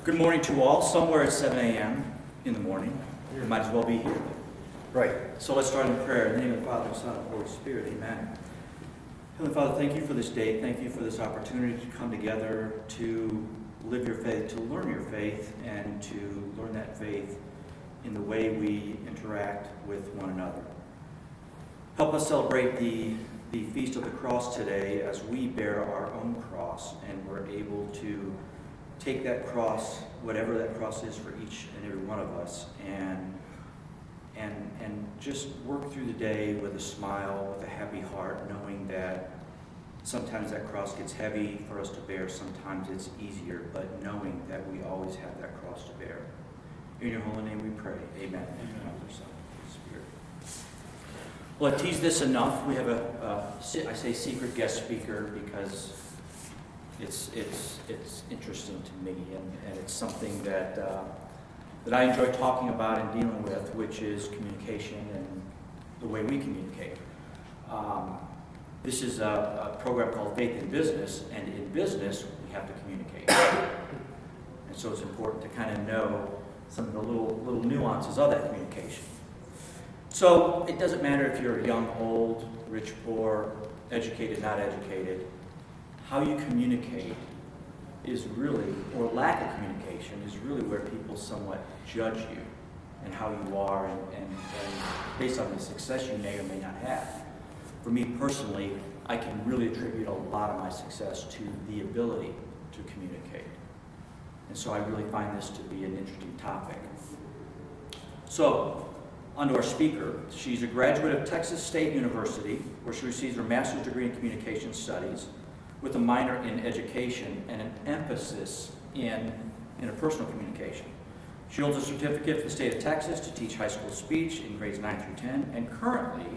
Good morning to all. Somewhere at 7 a.m. in the morning. You might as well be here. Right. So let's start in prayer. In the name of the Father, Son, and Holy Spirit. Amen. Heavenly Father, thank you for this day. Thank you for this opportunity to come together to live your faith, to learn your faith, and to learn that faith in the way we interact with one another. Help us celebrate the Feast of the Cross today as we bear our own cross and we're able to take that cross, whatever that cross is for each and every one of us, and just work through the day with a smile, with a happy heart, knowing that sometimes that cross gets heavy for us to bear, sometimes it's easier, but knowing that we always have that cross to bear. In your holy name we pray. Amen. Well, I teased this enough. We have I say secret guest speaker because it's interesting to me, and it's something that I enjoy talking about and dealing with, which is communication and the way we communicate. This is a program called Faith in Business, and in business we have to communicate. And so it's important to kind of know some of the little nuances of that communication. So it doesn't matter if you're young, old, rich, poor, educated, not educated. How you communicate is really, or lack of communication, is really where people somewhat judge you and how you are and based on the success you may or may not have. For me personally, I can really attribute a lot of my success to the ability to communicate. And so I really find this to be an interesting topic. So, on to our speaker. She's a graduate of Texas State University, where she receives her master's degree in communication studies with a minor in education and an emphasis in interpersonal communication. She holds a certificate for the state of Texas to teach high school speech in grades 9 through 10, and currently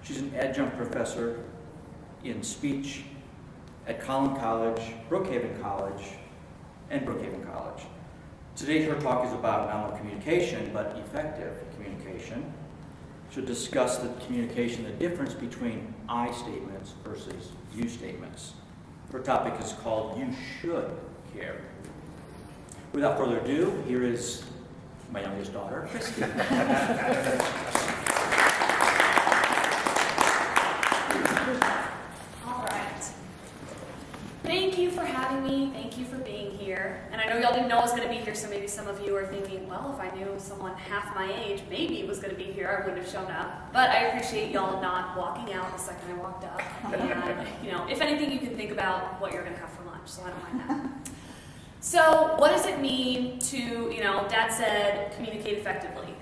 she's an adjunct professor in speech at Collin College, Brookhaven College, and Brookhaven College. Today her talk is about not only communication, but effective communication. She'll discuss the communication, the difference between I statements versus you statements. Her topic is called You Should Care. Without further ado, here is my youngest daughter, Christie. All right. Thank you for having me. Thank you for being here. And I know y'all didn't know I was going to be here, so maybe some of you are thinking, well, if I knew someone half my age, maybe was going to be here, I wouldn't have shown up. But I appreciate y'all not walking out the second I walked up. And, if anything, you can think about what you're going to have for lunch, so I don't mind that. So what does it mean to, Dad said communicate effectively.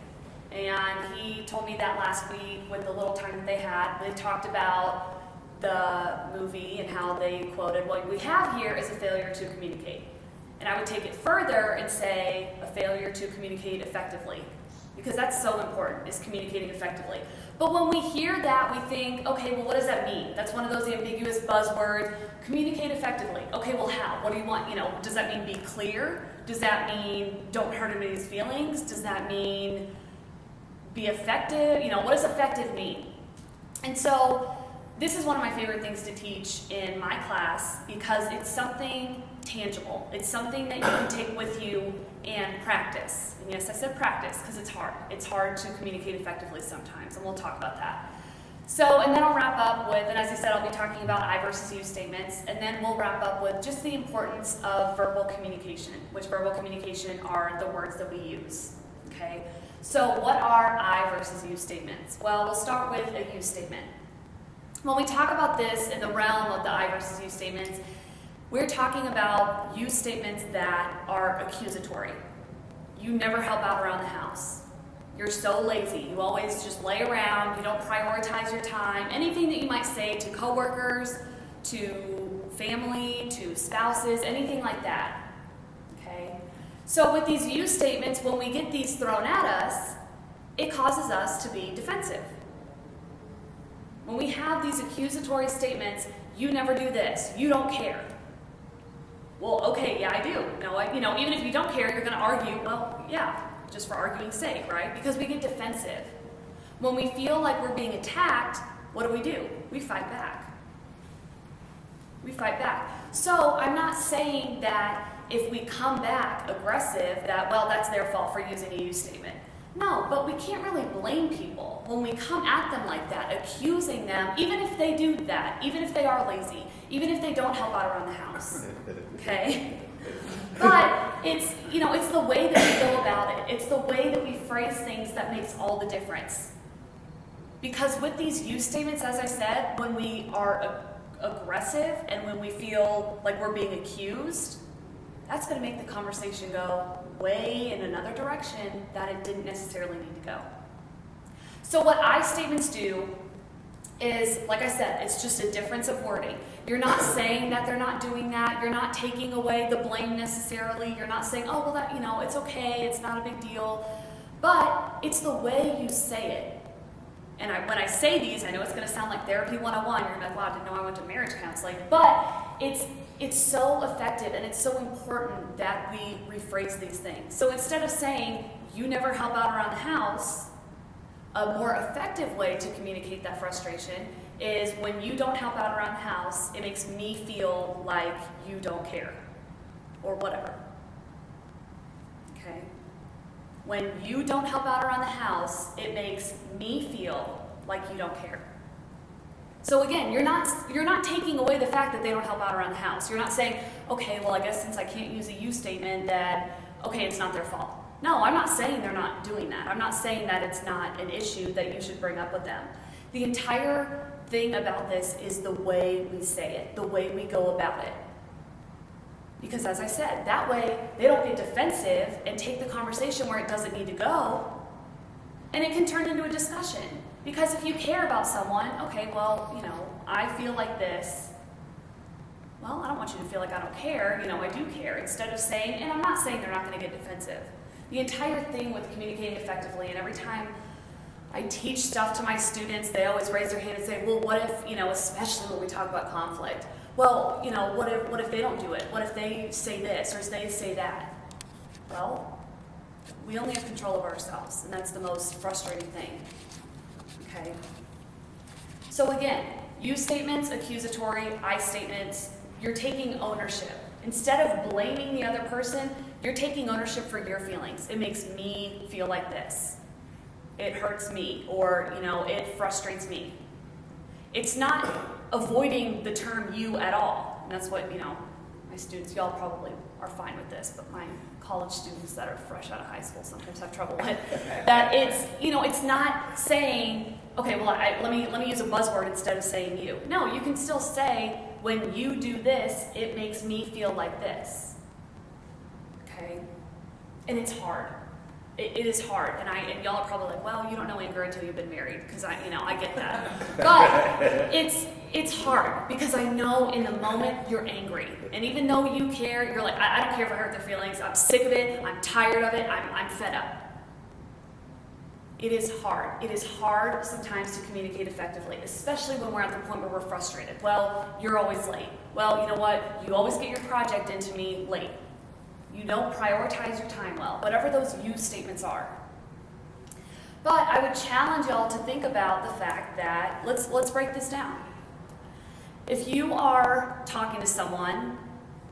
And he told me that last week with the little time that they had. They talked about the movie and how they quoted, what we have here is a failure to communicate. And I would take it further and say a failure to communicate effectively. Because that's so important, is communicating effectively. But when we hear that, we think, okay, well, what does that mean? That's one of those ambiguous buzzwords. Communicate effectively. Okay, well, how? What do you want? Does that mean be clear? Does that mean don't hurt anybody's feelings? Does that mean be effective? What does effective mean? And so this is one of my favorite things to teach in my class because it's something tangible. It's something that you can take with you and practice. And yes, I said practice because it's hard. It's hard to communicate effectively sometimes, and we'll talk about that. So, and then I'll wrap up with, and as I said, I'll be talking about I versus you statements, and then we'll wrap up with just the importance of verbal communication, which verbal communication are the words that we use, okay? So what are I versus you statements? Well, we'll start with a you statement. When we talk about this in the realm of the I versus you statements, we're talking about you statements that are accusatory. You never help out around the house. You're so lazy. You always just lay around. You don't prioritize your time. Anything that you might say to coworkers, to family, to spouses, anything like that. Okay? So with these you statements, when we get these thrown at us, it causes us to be defensive. When we have these accusatory statements, you never do this, you don't care. Well, okay, yeah, I do. No, even if you don't care, you're going to argue. Well, yeah, just for arguing's sake, right? Because we get defensive. When we feel like we're being attacked, what do? We fight back. We fight back. So I'm not saying that if we come back aggressive that, well, that's their fault for using a you statement. No, but we can't really blame people when we come at them like that, accusing them, even if they do that, even if they are lazy, even if they don't help out around the house. Okay? But it's, it's the way that we go about it. It's the way that we phrase things that makes all the difference. Because with these you statements, as I said, when we are aggressive and when we feel like we're being accused, that's going to make the conversation go way in another direction that it didn't necessarily need to go. So what I statements do is, like I said, it's just a difference of wording. You're not saying that they're not doing that. You're not taking away the blame necessarily. You're not saying, oh, well, that, it's okay. It's not a big deal. But it's the way you say it. And when I say these, I know it's going to sound like therapy 101. You're like, wow, I didn't know I went to marriage counseling. But it's so effective and it's so important that we rephrase these things. So instead of saying, you never help out around the house, a more effective way to communicate that frustration is when you don't help out around the house, it makes me feel like you don't care or whatever. Okay? When you don't help out around the house, it makes me feel like you don't care. So again, you're not taking away the fact that they don't help out around the house. You're not saying, okay, well, I guess since I can't use a you statement that, okay, it's not their fault. No, I'm not saying they're not doing that. I'm not saying that it's not an issue that you should bring up with them. The entire thing about this is the way we say it, the way we go about it. Because as I said, that way they don't get defensive and take the conversation where it doesn't need to go, and it can turn into a discussion. Because if you care about someone, okay, well, I feel like this. Well, I don't want you to feel like I don't care. I do care. Instead of saying, and I'm not saying they're not going to get defensive. The entire thing with communicating effectively, and every time I teach stuff to my students, they always raise their hand and say, well, what if, especially when we talk about conflict, well, what if they don't do it? What if they say this or they say that? Well, we only have control over ourselves, and that's the most frustrating thing. Okay? So again, you statements, accusatory, I statements, you're taking ownership. Instead of blaming the other person, you're taking ownership for your feelings. It makes me feel like this. It hurts me, or, it frustrates me. It's not avoiding the term you at all. And that's what, my students, y'all probably are fine with this, but my college students that are fresh out of high school sometimes have trouble with that. It's not saying, okay, well, let me use a buzzword instead of saying you. No, you can still say, when you do this, it makes me feel like this. Okay? And it's hard. It is hard, and y'all are probably like, well, you don't know anger until you've been married, because I get that. But it's hard, because I know in the moment you're angry, and even though you care, you're like, I don't care if I hurt their feelings. I'm sick of it. I'm tired of it. I'm fed up. It is hard. It is hard sometimes to communicate effectively, especially when we're at the point where we're frustrated. Well, you're always late. Well, you know what? You always get your project into me late. You don't prioritize your time well, whatever those you statements are. But I would challenge y'all to think about the fact that, let's break this down. If you are talking to someone,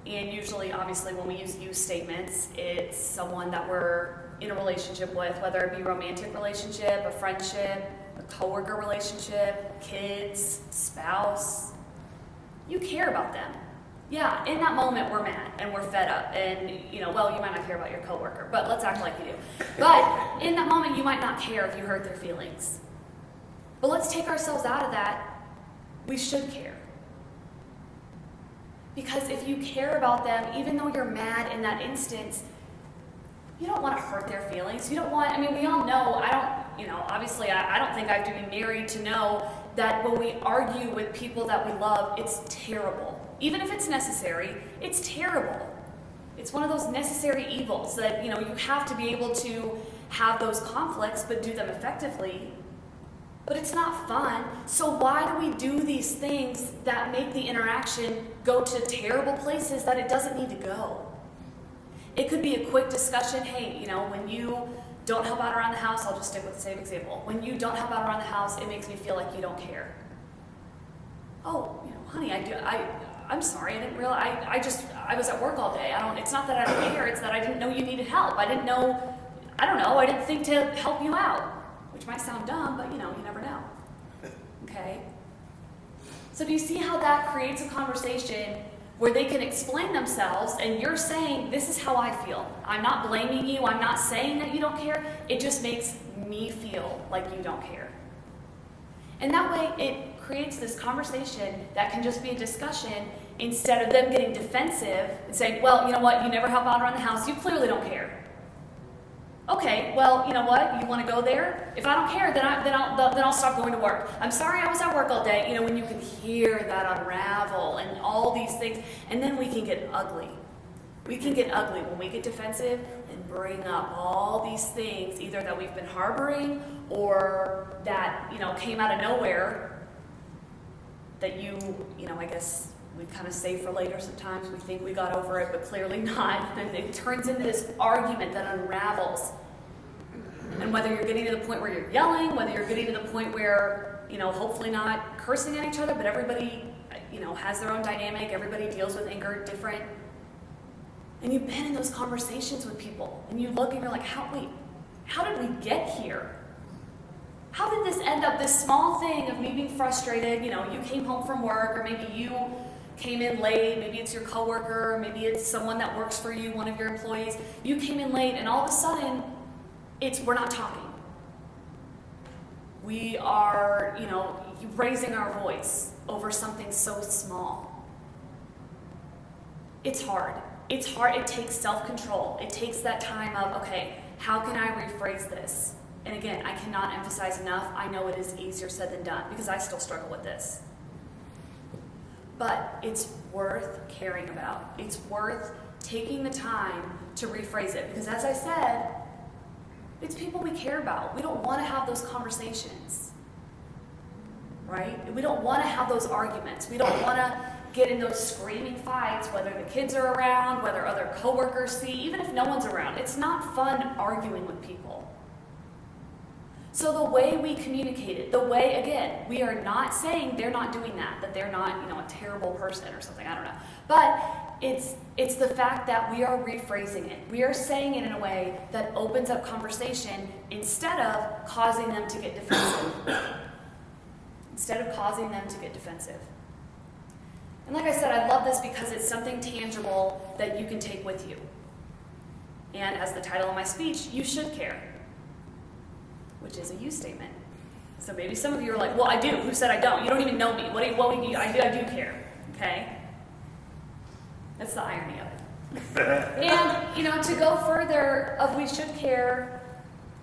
and usually, obviously, when we use you statements, it's someone that we're in a relationship with, whether it be a romantic relationship, a friendship, a coworker relationship, kids, spouse. You care about them. Yeah, in that moment we're mad and we're fed up, and you might not care about your coworker, but let's act like you do. But in that moment you might not care if you hurt their feelings. But let's take ourselves out of that. We should care. Because if you care about them, even though you're mad in that instance, you don't want to hurt their feelings. You don't want, we all know, obviously I don't think I have to be married to know that when we argue with people that we love, it's terrible. Even if it's necessary, it's terrible. It's one of those necessary evils that, you have to be able to have those conflicts, but do them effectively. But it's not fun. So why do we do these things that make the interaction go to terrible places that it doesn't need to go? It could be a quick discussion. Hey, when you don't help out around the house, I'll just stick with the same example. When you don't help out around the house, it makes me feel like you don't care. Oh, honey, I'm sorry, I didn't realize, I was at work all day. It's not that I don't care, it's that I didn't know you needed help. I didn't think to help you out. Which might sound dumb, but you never know. Okay? So do you see how that creates a conversation where they can explain themselves and you're saying, this is how I feel. I'm not blaming you, I'm not saying that you don't care, it just makes me feel like you don't care. And that way it creates this conversation that can just be a discussion instead of them getting defensive and saying, well, you know what, you never help out around the house, you clearly don't care. Okay, well, you know what? You want to go there? If I don't care, then I'll stop going to work. I'm sorry I was at work all day. When you can hear that unravel and all these things, and then we can get ugly. We can get ugly when we get defensive and bring up all these things, either that we've been harboring or that, came out of nowhere that I guess we kind of save for later sometimes. We think we got over it, but clearly not. And it turns into this argument that unravels. And whether you're getting to the point where you're yelling, whether you're getting to the point where, hopefully not cursing at each other, but everybody, has their own dynamic. Everybody deals with anger different. And you've been in those conversations with people, and you look and you're like, how did we get here? How did this end up, this small thing of me being frustrated? You came home from work, or maybe you came in late, maybe it's your coworker, maybe it's someone that works for you, one of your employees. You came in late, and all of a sudden, we're not talking. We are, raising our voice over something so small. It's hard. It's hard. It takes self-control. It takes that time of, okay, how can I rephrase this? And again, I cannot emphasize enough, I know it is easier said than done, because I still struggle with this. But it's worth caring about. It's worth taking the time to rephrase it. Because as I said, it's people we care about. We don't want to have those conversations, right? We don't want to have those arguments. We don't want to get in those screaming fights, whether the kids are around, whether other coworkers see, even if no one's around. It's not fun arguing with people. So the way we communicate it, again, we are not saying they're not doing that they're not, a terrible person or something, I don't know. But it's the fact that we are rephrasing it. We are saying it in a way that opens up conversation instead of causing them to get defensive. And like I said, I love this because it's something tangible that you can take with you. And as the title of my speech, you should care, which is a you statement. So maybe some of you are like, well, I do. Who said I don't? You don't even know me. I do care, okay? That's the irony of it. And, to go further of we should care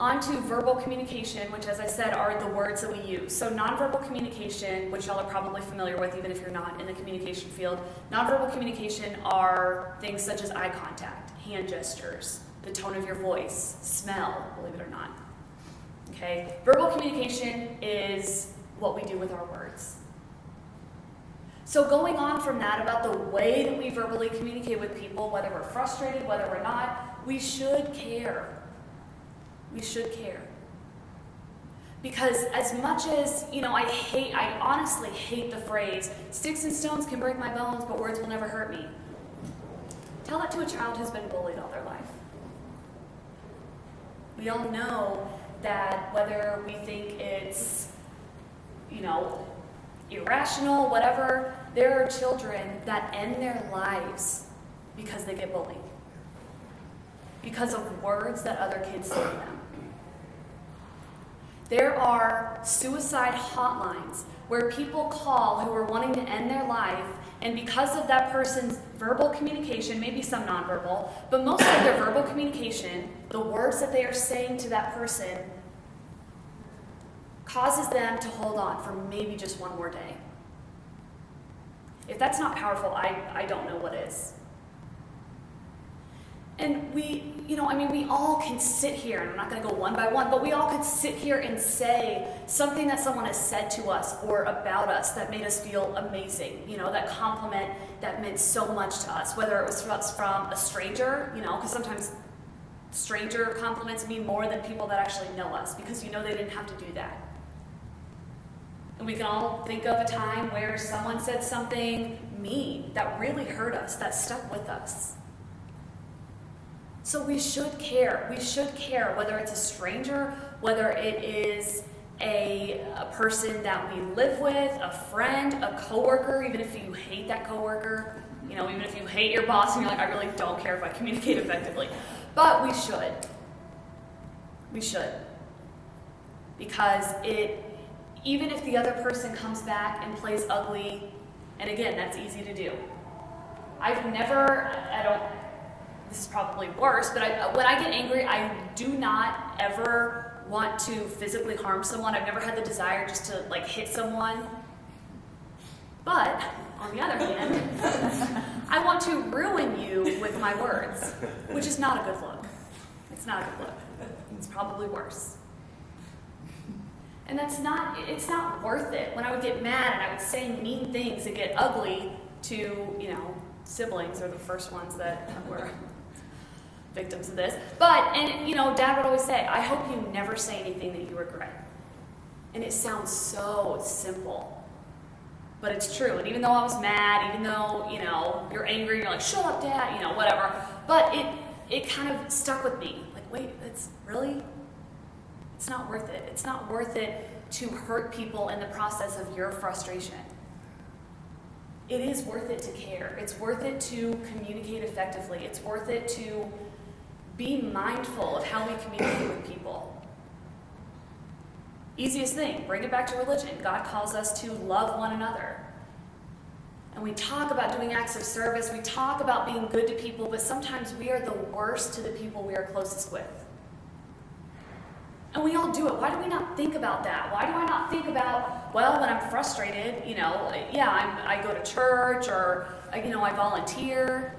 onto verbal communication, which, as I said, are the words that we use. So nonverbal communication, which y'all are probably familiar with, even if you're not in the communication field. Nonverbal communication are things such as eye contact, hand gestures, the tone of your voice, smell, believe it or not. Okay? Verbal communication is what we do with our words. So going on from that, about the way that we verbally communicate with people, whether we're frustrated, whether we're not, we should care. We should care. Because as much as, I honestly hate the phrase, sticks and stones can break my bones, but words will never hurt me. Tell that to a child who's been bullied all their life. We all know that whether we think it's, irrational, whatever, there are children that end their lives because they get bullied. Because of words that other kids say to them. There are suicide hotlines where people call who are wanting to end their life, and because of that person's verbal communication, maybe some nonverbal, but most of their verbal communication, the words that they are saying to that person, causes them to hold on for maybe just one more day. If that's not powerful, I don't know what is. And we all can sit here, and I'm not going to go one by one, but we all could sit here and say something that someone has said to us or about us that made us feel amazing, that compliment that meant so much to us, whether it was from a stranger, because sometimes stranger compliments mean more than people that actually know us, because they didn't have to do that. And we can all think of a time where someone said something mean that really hurt us, that stuck with us. So we should care. We should care whether it's a stranger, whether it is a person that we live with, a friend, a coworker, even if you hate that coworker, even if you hate your boss and you're like, I really don't care if I communicate effectively. But we should. We should. Because even if the other person comes back and plays ugly, and again, that's easy to do. This is probably worse, but when I get angry, I do not ever want to physically harm someone. I've never had the desire just to hit someone. But, on the other hand, I want to ruin you with my words, which is not a good look. It's not a good look. It's probably worse. And it's not worth it. When I would get mad and I would say mean things and get ugly to, siblings are the first ones that were victims of this. But, Dad would always say, I hope you never say anything that you regret. And it sounds so simple. But it's true. And even though I was mad, even though, you're angry, you're like, shut up, Dad, whatever. But it kind of stuck with me. Like, wait, it's not worth it. It's not worth it to hurt people in the process of your frustration. It is worth it to care. It's worth it to communicate effectively. It's worth it to be mindful of how we communicate with people. Easiest thing, bring it back to religion. God calls us to love one another. And we talk about doing acts of service. We talk about being good to people, but sometimes we are the worst to the people we are closest with. And we all do it. Why do we not think about that? Why do I not think about, when I'm frustrated, I go to church or, I volunteer.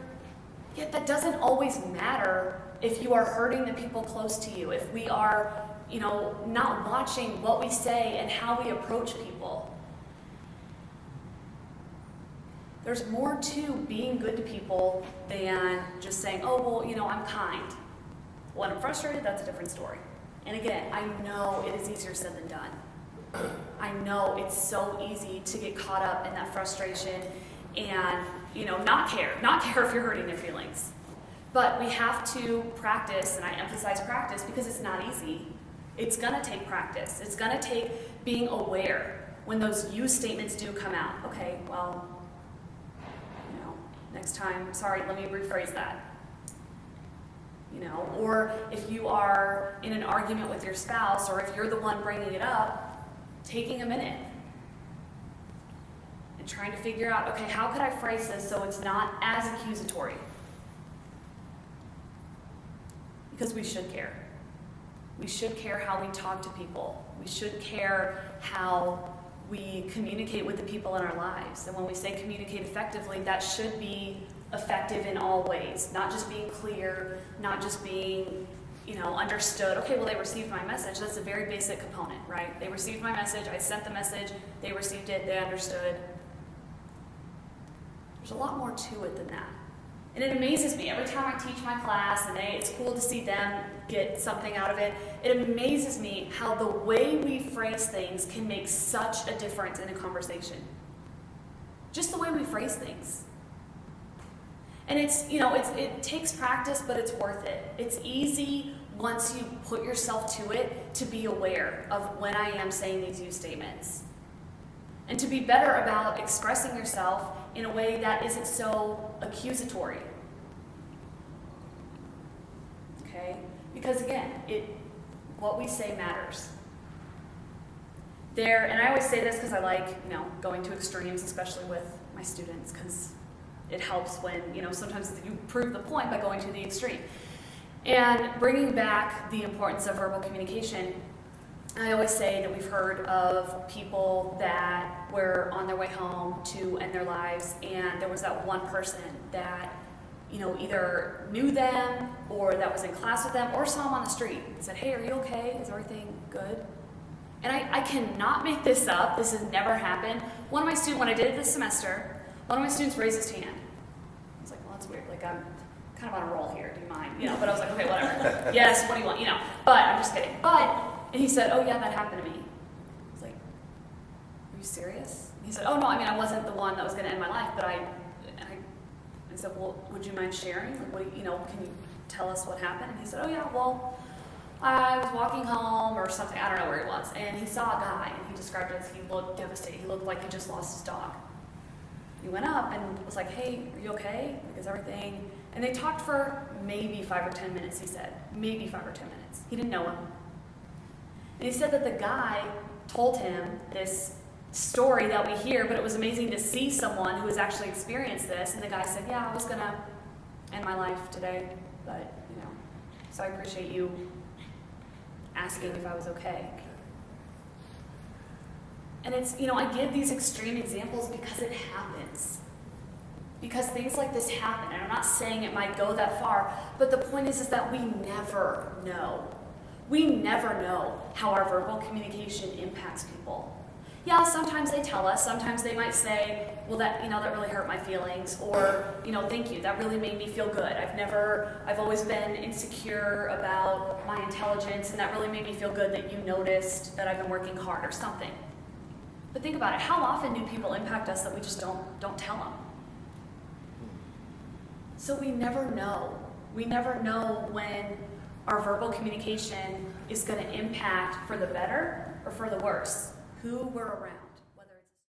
Yet that doesn't always matter if you are hurting the people close to you, if we are, not watching what we say and how we approach people. There's more to being good to people than just saying, I'm kind. When I'm frustrated, that's a different story. And again, I know it is easier said than done. I know it's so easy to get caught up in that frustration and, not care if you're hurting their feelings. But we have to practice, and I emphasize practice because it's not easy. It's gonna take practice. It's gonna take being aware when those you statements do come out. Okay, next time, sorry, let me rephrase that. Or if you are in an argument with your spouse, or if you're the one bringing it up, taking a minute and trying to figure out, okay, how could I phrase this so it's not as accusatory? Because we should care. We should care how we talk to people. We should care how we communicate with the people in our lives. And when we say communicate effectively, that should be effective in all ways, not just being clear, not just being, understood. Okay, well, they received my message. That's a very basic component, right? They received my message. I sent the message. They received it. They understood. There's a lot more to it than that. And it amazes me every time I teach my class, and it's cool to see them get something out of it. It amazes me how the way we phrase things can make such a difference in a conversation. Just the way we phrase things. And it takes practice, but it's worth it. It's easy once you put yourself to it to be aware of when I am saying these you statements. And to be better about expressing yourself in a way that isn't so accusatory. Okay? Because again, what we say matters. And I always say this because I like, going to extremes, especially with my students, because it helps when, sometimes you prove the point by going to the extreme. And bringing back the importance of verbal communication, I always say that we've heard of people that were on their way home to end their lives, and there was that one person that, either knew them or that was in class with them or saw them on the street and said, hey, are you okay? Is everything good? And I cannot make this up. This has never happened. When I did it this semester, one of my students raised his hand. I was like, well, that's weird. I'm kind of on a roll here. Do you mind? But I was like, okay, whatever. Yes, what do you want? But I'm just kidding. And he said, oh yeah, that happened to me. I was like, serious? He said, oh no, I mean, I wasn't the one that was going to end my life, but I said, well, would you mind sharing? Like, what, can you tell us what happened? And he said, oh yeah, well, I was walking home or something, I don't know where he was, and he saw a guy, and he described it as he looked devastated. He looked like he just lost his dog. He went up and was like, hey, are you okay? Like, is everything? And they talked for maybe 5 or 10 minutes, he said. Maybe 5 or 10 minutes. He didn't know him. And he said that the guy told him this story that we hear, but it was amazing to see someone who has actually experienced this. And the guy said, yeah, I was going to end my life today, but, so I appreciate you asking if I was okay. And it's, I give these extreme examples because it happens. Because things like this happen, and I'm not saying it might go that far, but the point is that we never know. We never know how our verbal communication impacts people. Yeah, sometimes they tell us, sometimes they might say, well, that really hurt my feelings, or, thank you, that really made me feel good. I've always been insecure about my intelligence, and that really made me feel good that you noticed that I've been working hard, or something. But think about it, how often do people impact us that we just don't tell them? So we never know. We never know when our verbal communication is going to impact for the better or for the worse who we're around.